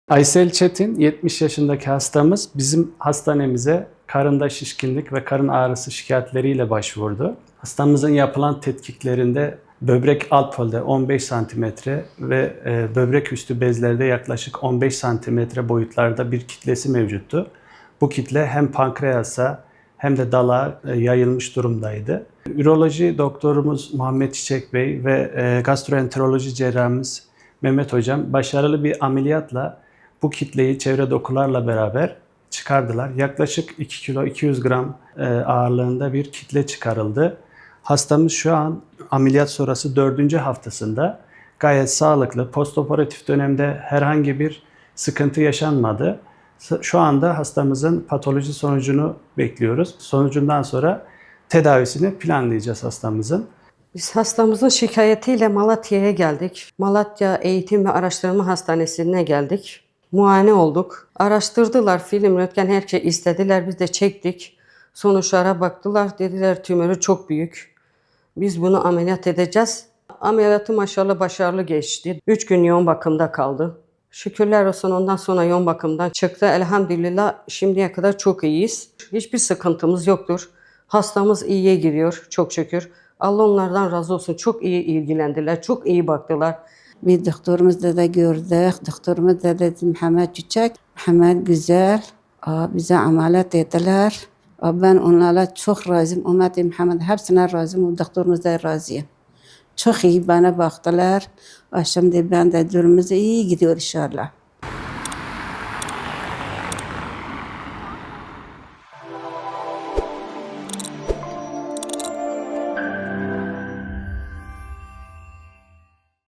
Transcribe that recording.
Aysel Çetin, 70 yaşındaki hastamız bizim hastanemize karında şişkinlik ve karın ağrısı şikayetleriyle başvurdu. Hastamızın yapılan tetkiklerinde böbrek alt polde 15 cm ve böbrek üstü bezlerde yaklaşık 15 cm boyutlarda bir kitlesi mevcuttu. Bu kitle hem pankreasa hem de dalağa yayılmış durumdaydı. Üroloji doktorumuz Muhammed Çiçek Bey ve gastroenteroloji cerrahımız Mehmet Hocam başarılı bir ameliyatla bu kitleyi çevre dokularla beraber çıkardılar. Yaklaşık 2 kilo 200 gram ağırlığında bir kitle çıkarıldı. Hastamız şu an ameliyat sonrası 4. haftasında gayet sağlıklı. Postoperatif dönemde herhangi bir sıkıntı yaşanmadı. Şu anda hastamızın patoloji sonucunu bekliyoruz. Sonucundan sonra tedavisini planlayacağız hastamızın. Biz hastamızın şikayetiyle Malatya'ya geldik. Malatya Eğitim ve Araştırma Hastanesi'ne geldik. Muayene olduk. Araştırdılar, film, röntgen her şey istediler. Biz de çektik. Sonuçlara baktılar. Dediler tümörü çok büyük. Biz bunu ameliyat edeceğiz. Ameliyatı maşallah başarılı geçti. 3 gün yoğun bakımda kaldı. Şükürler olsun ondan sonra yoğun bakımdan çıktı. Elhamdülillah şimdiye kadar çok iyiyiz. Hiçbir sıkıntımız yoktur. Hastamız iyiye giriyor çok şükür. Allah onlardan razı olsun. Çok iyi ilgilendiler, çok iyi baktılar. Bir doktorumuz da gördük. Doktorumuz da dedi Muhammed Çiçek. Muhammed güzel. Bize ameliyat ettiler. Ben onlarla çok razıyım. Ümmet-i Muhammed hepsine razıyım. Doktorumuz da razıyım. Çok iyi bana baktılar. Şimdi ben de durumumuz iyi gidiyor inşallah.